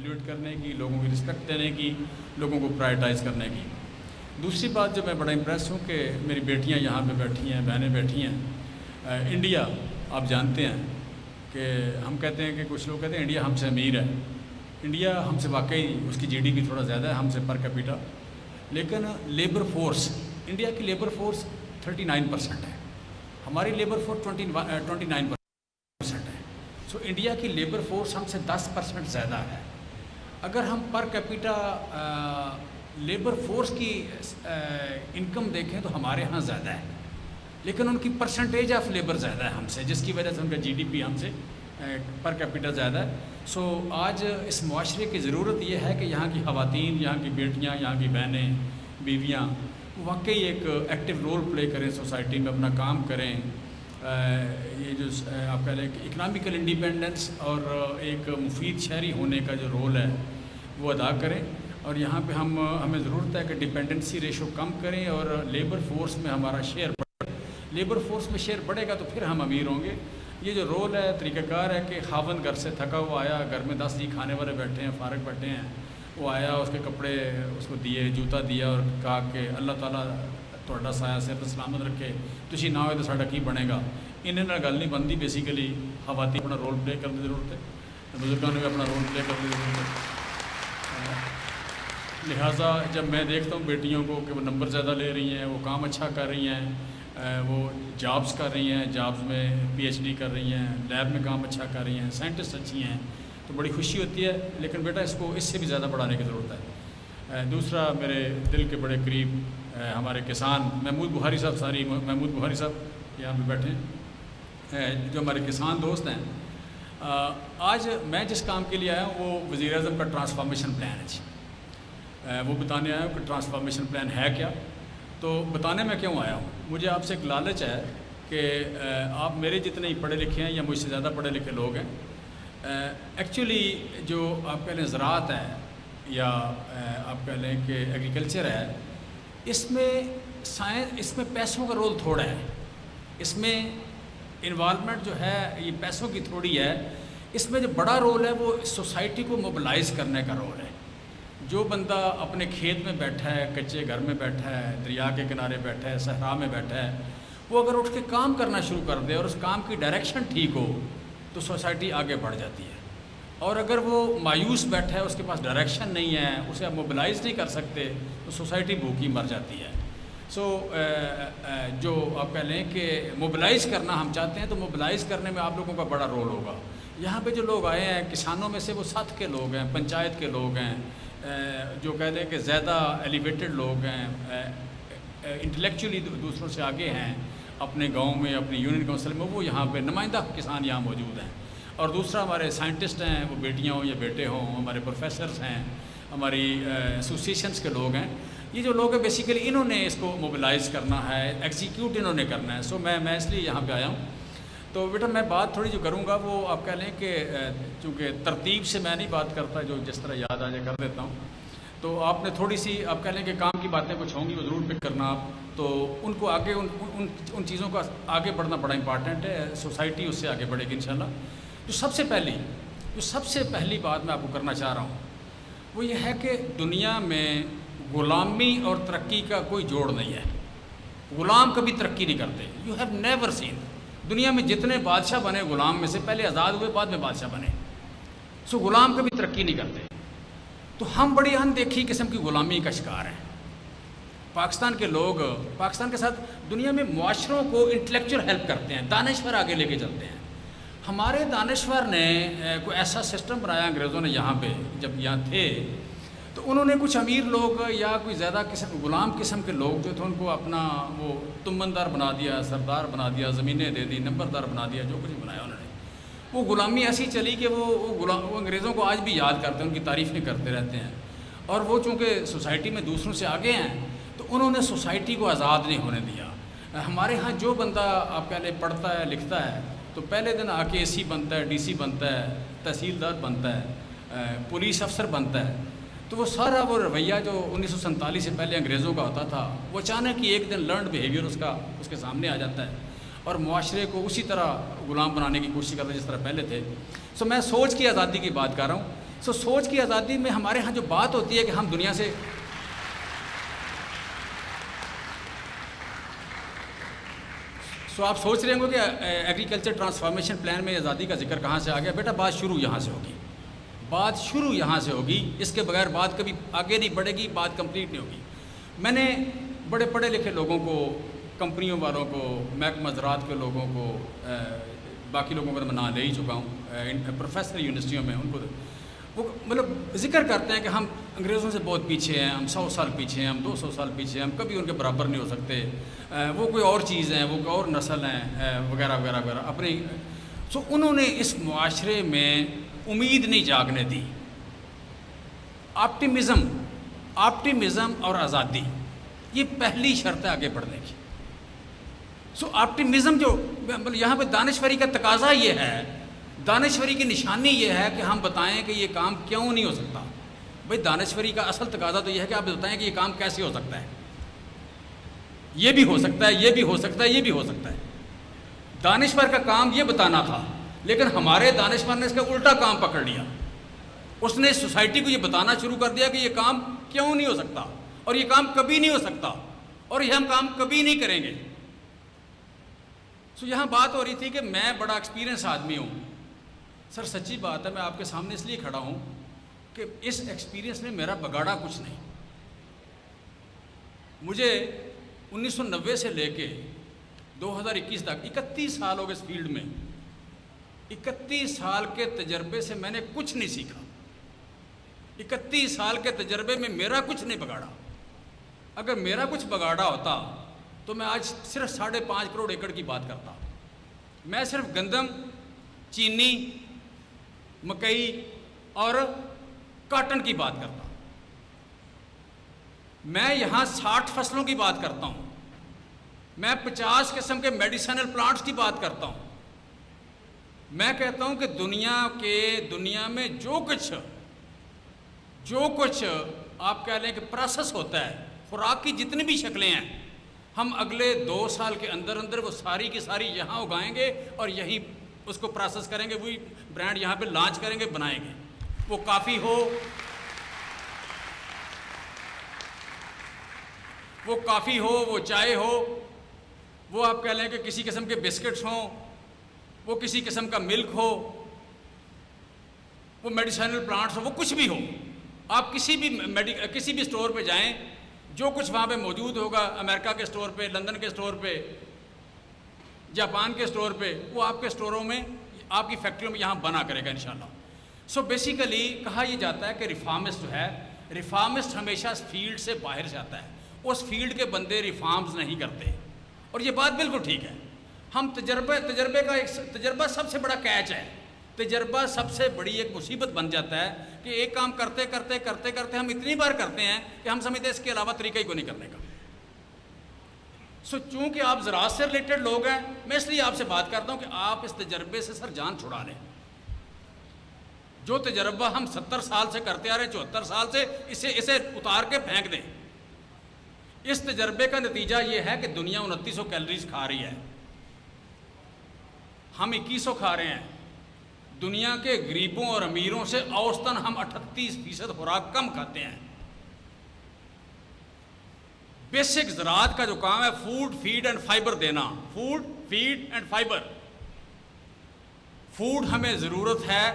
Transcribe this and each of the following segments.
ویلیویٹ کرنے کی، لوگوں کی رسپیکٹ دینے کی، لوگوں کو پرائرٹائز کرنے کی۔ دوسری بات جو میں بڑا امپریس ہوں کہ میری بیٹیاں یہاں پہ بیٹھی ہیں، بہنیں بیٹھی ہیں۔ انڈیا آپ جانتے ہیں کہ ہم کہتے ہیں کہ کچھ لوگ کہتے ہیں انڈیا ہم سے امیر ہے۔ انڈیا ہم سے واقعی اس کی جی ڈی پی تھوڑا زیادہ ہے ہم سے پر کیپیٹا، لیکن لیبر فورس، انڈیا کی لیبر فورس 39% ہے، ہماری لیبر فورس 29% ہے۔ سو انڈیا کی لیبر فورس ہم سے 10% زیادہ ہے۔ اگر ہم پر کیپیٹا لیبر فورس کی انکم دیکھیں تو ہمارے ہاں زیادہ ہے، لیکن ان کی پرسنٹیج آف لیبر زیادہ ہے ہم سے، جس کی وجہ سے ان کا جی ڈی پی ہم سے پر کیپیٹل زیادہ ہے۔ سو آج اس معاشرے کی ضرورت یہ ہے کہ یہاں کی خواتین، یہاں کی بیٹیاں، یہاں کی بہنیں، بیویاں واقعی ایک ایکٹیو رول پلے کریں، سوسائٹی میں اپنا کام کریں۔ یہ جو آپ کہہ لیں کہ اکنامیکل انڈیپینڈنس اور ایک مفید شہری ہونے کا جو رول ہے وہ ادا کریں، اور یہاں پہ ہمیں ضرورت ہے کہ ڈپینڈنسی ریشو کم کریں اور لیبر فورس میں ہمارا شیئر بڑھے۔ لیبر فورس میں شیئر بڑھے گا تو پھر ہم امیر ہوں گے۔ یہ جو رول ہے، طریقہ کار ہے کہ خاوند گھر سے تھکا ہوا آیا، گھر میں 10 کھانے والے بیٹھے ہیں، فارغ بیٹھے ہیں، وہ آیا، اس کے کپڑے اس کو دیے، جوتا دیا اور کہا کہ اللہ تعالیٰ تہاڈا سایہ صحت سلامت رکھے، تسی نہ ہوئے تو ساڈا کی بنے گا۔ انہیں نہ گل نہیں بنتی۔ بیسیکلی خواتین اپنا رول پلے کرنے کی ضرورت ہے، بزرگوں نے بھی اپنا رول پلے کرنے کی ضرورت ہے۔ لہٰذا جب میں دیکھتا ہوں بیٹیوں کو کہ وہ نمبر زیادہ لے رہی ہیں، وہ کام اچھا کر رہی ہیں، وہ جابس کر رہی ہیں، جابس میں پی ایچ ڈی کر رہی ہیں، لیب میں کام اچھا کر رہی ہیں، سائنٹسٹ اچھی ہیں، تو بڑی خوشی ہوتی ہے۔ لیکن بیٹا اس سے بھی زیادہ بڑھانے کی ضرورت ہے۔ دوسرا میرے دل کے بڑے قریب ہمارے کسان محمود بخاری صاحب یہاں پہ بیٹھے ہیں، جو ہمارے کسان دوست ہیں۔ آج میں جس کام کے لیے آیا ہوں وہ وزیر اعظم کا ٹرانسفارمیشن پلان ہے جی۔ وہ بتانے آیا ہوں کہ ٹرانسفارمیشن پلان ہے کیا۔ تو بتانے میں کیوں آیا ہوں، مجھے آپ سے ایک لالچ ہے کہ آپ میرے جتنے ہی پڑھے لکھے ہیں یا مجھ سے زیادہ پڑھے لکھے لوگ ہیں، ایکچولی جو آپ کہہ لیں زراعت ہے یا آپ کہہ لیں کہ ایگریکلچر ہے، اس میں پیسوں کا رول تھوڑا ہے، اس میں انوالومنٹ جو ہے یہ پیسوں کی تھوڑی ہے۔ اس میں جو بڑا رول ہے وہ سوسائٹی کو موبلائز کرنے کا رول ہے۔ جو بندہ اپنے کھیت میں بیٹھا ہے، کچے گھر میں بیٹھا ہے، دریا کے کنارے بیٹھا ہے، صحرا میں بیٹھا ہے، وہ اگر اٹھ کے کام کرنا شروع کر دے اور اس کام کی ڈائریکشن ٹھیک ہو تو سوسائٹی آگے بڑھ جاتی ہے۔ اور اگر وہ مایوس بیٹھا ہے، اس کے پاس ڈائریکشن نہیں ہے، اسے آپ موبلائز نہیں کر سکتے تو سوسائٹی بھوکی مر جاتی ہے۔ سو جو آپ کہہ لیں کہ موبلائز کرنا ہم چاہتے ہیں تو موبلائز کرنے میں آپ لوگوں کا بڑا رول ہوگا۔ یہاں پہ جو لوگ آئے ہیں کسانوں میں سے وہ سطح کے لوگ ہیں، پنچایت کے لوگ ہیں، جو کہتے ہیں کہ زیادہ ایلیویٹڈ لوگ ہیں، انٹلیکچولی دوسروں سے آگے ہیں اپنے گاؤں میں، اپنی یونین کونسل میں، وہ یہاں پہ نمائندہ کسان یہاں موجود ہیں۔ اور دوسرا ہمارے سائنٹسٹ ہیں، وہ بیٹیاں ہوں یا بیٹے ہوں، ہمارے پروفیسرز ہیں، ہماری ایسوسیشنز کے لوگ ہیں۔ یہ جو لوگ ہیں بیسیکلی انہوں نے اس کو موبلائز کرنا ہے، ایگزیکیوٹ انہوں نے کرنا ہے۔ سو میں اس لیے یہاں پہ آیا ہوں۔ تو بیٹا میں بات تھوڑی جو کروں گا وہ آپ کہہ لیں کہ چونکہ ترتیب سے میں نہیں بات کرتا، جو جس طرح یاد آ جائے کر دیتا ہوں، تو آپ نے تھوڑی سی آپ کہہ لیں کہ کام کی باتیں کچھ ہوں گی وہ ضرور پک کرنا آپ، تو ان کو آگے ان چیزوں کا آگے بڑھنا بڑا امپارٹنٹ ہے، سوسائٹی اس سے آگے بڑھے گی انشاءاللہ۔ جو سب سے پہلی بات میں آپ کو کرنا چاہ رہا ہوں وہ یہ ہے کہ دنیا میں غلامی اور ترقی کا کوئی جوڑ نہیں ہے۔ غلام کبھی ترقی نہیں کرتے۔ یو ہیو نیور سین، دنیا میں جتنے بادشاہ بنے غلام میں سے پہلے آزاد ہوئے بعد میں بادشاہ بنے۔ سو غلام کبھی ترقی نہیں کرتے۔ تو ہم بڑی اندیکھی قسم کی غلامی کا شکار ہیں۔ پاکستان کے لوگ پاکستان کے ساتھ دنیا میں معاشروں کو انٹلیکچوئل ہیلپ کرتے ہیں، دانشور آگے لے کے چلتے ہیں۔ ہمارے دانشور نے کوئی ایسا سسٹم بنایا انگریزوں نے یہاں پہ جب یہاں تھے، تو انہوں نے کچھ امیر لوگ یا کوئی زیادہ غلام قسم کے لوگ جو تھے ان کو اپنا وہ تمندار بنا دیا، سردار بنا دیا، زمینیں دے دی، نمبردار بنا دیا، جو کچھ بنایا انہوں نے۔ وہ غلامی ایسی چلی کہ وہ انگریزوں کو آج بھی یاد کرتے ہیں، ان کی تعریف نہیں کرتے رہتے ہیں۔ اور وہ چونکہ سوسائٹی میں دوسروں سے آگے ہیں تو انہوں نے سوسائٹی کو آزاد نہیں ہونے دیا۔ ہمارے ہاں جو بندہ آپ کہہ لیں پڑھتا ہے لکھتا ہے تو پہلے دن آ کے اے سی بنتا ہے، ڈی سی بنتا ہے، تحصیلدار بنتا ہے، پولیس افسر بنتا ہے۔ تو وہ سارا وہ رویہ جو 1947 سے پہلے انگریزوں کا ہوتا تھا، وہ اچانک ہی ایک دن لرنڈ بیہیویئر اس کے سامنے آ جاتا ہے اور معاشرے کو اسی طرح غلام بنانے کی کوشش کرتا ہے جس طرح پہلے تھے۔ سو میں سوچ کی آزادی کی بات کر رہا ہوں سوچ کی آزادی میں ہمارے ہاں جو بات ہوتی ہے کہ ہم دنیا سے آپ سوچ رہے ہوں گے کہ ایگریکلچر ٹرانسفارمیشن پلان میں آزادی کا ذکر کہاں سے آ گیا. بیٹا بات شروع یہاں سے ہوگی, بات شروع یہاں سے ہوگی. اس کے بغیر بات کبھی آگے نہیں بڑھے گی, بات کمپلیٹ نہیں ہوگی. میں نے بڑے پڑھے لکھے لوگوں کو, کمپنیوں والوں کو, محکمہ زراعت کے لوگوں کو, باقی لوگوں کا میں نام لے ہی چکا ہوں, پروفیسر یونیورسٹیوں میں, ان کو وہ مطلب ذکر کرتے ہیں کہ ہم انگریزوں سے بہت پیچھے ہیں, ہم 100 سال پیچھے ہیں, ہم 200 سال پیچھے ہیں, ہم کبھی ان کے برابر نہیں ہو سکتے, وہ کوئی اور چیز ہیں, وہ کوئی اور نسل ہیں, وغیرہ وغیرہ وغیرہ. اپنی انہوں نے اس معاشرے میں امید نہیں جاگنے دی. آپٹیمزم اور آزادی یہ پہلی شرط ہے آگے بڑھنے کی. آپٹیمزم جو یہاں پہ دانشوری کا تقاضا یہ ہے, دانشوری کی نشانی یہ ہے کہ ہم بتائیں کہ یہ کام کیوں نہیں ہو سکتا. بھئی دانشوری کا اصل تقاضا تو یہ ہے کہ آپ بتائیں کہ یہ کام کیسے ہو سکتا ہے. یہ بھی ہو سکتا ہے, یہ بھی ہو سکتا ہے, یہ بھی ہو سکتا ہے. دانشور کا کام یہ بتانا تھا, لیکن ہمارے دانشور نے اس کا الٹا کام پکڑ لیا. اس نے سوسائٹی کو یہ بتانا شروع کر دیا کہ یہ کام کیوں نہیں ہو سکتا, اور یہ کام کبھی نہیں ہو سکتا, اور یہ ہم کام کبھی نہیں کریں گے. یہاں بات ہو رہی تھی کہ میں بڑا ایکسپیرینس آدمی ہوں. سر سچی بات ہے, میں آپ کے سامنے اس لیے کھڑا ہوں کہ اس ایکسپیرینس نے میرا بگاڑا کچھ نہیں. مجھے 1990 سے لے کے 2021 تک 31 سال ہو گئے اس فیلڈ میں. 31 سال کے تجربے سے میں نے کچھ نہیں سیکھا. 31 سال کے تجربے میں میرا کچھ نہیں بگاڑا. اگر میرا کچھ بگاڑا ہوتا تو میں آج صرف 5.5 کروڑ ایکڑ کی بات کرتا. میں صرف گندم, چینی, مکئی اور کاٹن کی بات کرتا. میں یہاں 60 فصلوں کی بات کرتا ہوں. میں 50 قسم کے میڈیسنل پلانٹس کی بات کرتا ہوں. میں کہتا ہوں کہ دنیا میں جو کچھ آپ کہہ لیں کہ پروسیس ہوتا ہے, خوراک کی جتنی بھی شکلیں ہیں, ہم اگلے 2 سال کے اندر وہ ساری کی ساری یہاں اگائیں گے اور یہیں اس کو پروسیس کریں گے, وہی برانڈ یہاں پہ لانچ کریں گے, بنائیں گے. وہ کافی ہو, وہ چائے ہو, وہ آپ کہہ لیں کہ کسی قسم کے بسکٹس ہوں, وہ کسی قسم کا ملک ہو, وہ میڈیسنل پلانٹس ہو, وہ کچھ بھی ہو. آپ کسی بھی اسٹور پہ جائیں, جو کچھ وہاں پہ موجود ہوگا, امریکہ کے اسٹور پہ, لندن کے اسٹور پہ, جاپان کے اسٹور پہ, وہ آپ کے اسٹوروں میں, آپ کی فیکٹریوں میں یہاں بنا کرے گا انشاءاللہ. بیسیکلی کہا یہ جاتا ہے کہ ریفارمسٹ جو ہے, ریفارمسٹ ہمیشہ اس فیلڈ سے باہر جاتا ہے. اس فیلڈ کے بندے ریفارمز نہیں کرتے, اور یہ بات بالکل ٹھیک ہے. ہم تجربہ سب سے بڑا کیچ ہے. تجربہ سب سے بڑی ایک مصیبت بن جاتا ہے کہ ایک کام کرتے ہم اتنی بار کرتے ہیں کہ ہم سمجھتے ہیں اس کے علاوہ طریقہ ہی کو نہیں کرنے کا. چونکہ آپ زراعت سے ریلیٹڈ لوگ ہیں, میں اس لیے آپ سے بات کرتا ہوں کہ آپ اس تجربے سے سر جان چھڑا لیں. جو تجربہ ہم 70 سال سے کرتے آ رہے ہیں, 74 سال سے, اسے اتار کے پھینک دیں. اس تجربے کا نتیجہ یہ ہے کہ دنیا 2900 کیلوریز کھا رہی ہے, ہم 2100 کھا رہے ہیں. دنیا کے غریبوں اور امیروں سے اوسطاً ہم 38% خوراک کم کھاتے ہیں. بیسک زراعت کا جو کام ہے, فوڈ, فیڈ اینڈ فائبر دینا. Food, feed and fibre. Food ہمیں ضرورت ہے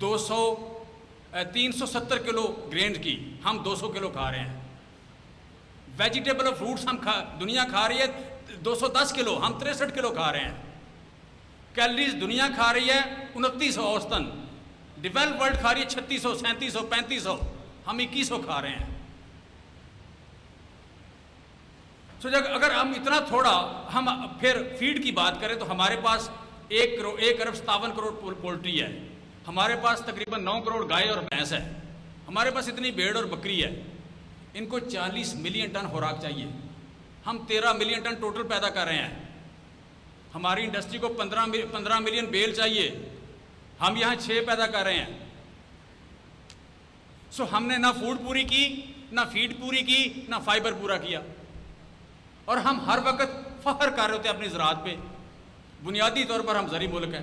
370 کلو گرینز کی, ہم 200 کلو کھا رہے ہیں. ویجیٹیبل اور فروٹس دنیا کھا رہی ہے 210 کلو, ہم 63 کلو کھا رہے ہیں. کیلریز دنیا کھا رہی ہے 2900 اوسطاً, ڈیولپ ورلڈ کھا رہی ہے 3600, 3700, 3500, ہم 2100 کھا رہے ہیں. اگر ہم اتنا تھوڑا ہم پھر فیڈ کی بات کریں تو ہمارے پاس 1 ارب 57 کروڑ پولٹری ہے, ہمارے پاس تقریباً 9 کروڑ گائے اور بھینس ہے, ہمارے پاس اتنی بھیڑ اور بکری ہے. ان کو 40 ملین ٹن خوراک چاہیے, ہم 13 ملین ٹن ٹوٹل پیدا کر رہے ہیں. ہماری انڈسٹری کو 15 ملین بیل چاہیے, ہم یہاں 6 پیدا کر رہے ہیں. ہم نے نہ فوڈ پوری کی, نہ فیڈ پوری کی, نہ فائبر پورا کیا, اور ہم ہر وقت فخر کر رہے ہوتے ہیں اپنی زراعت پہ. بنیادی طور پر ہم زرعی ملک ہیں.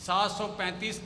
735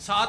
7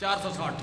460।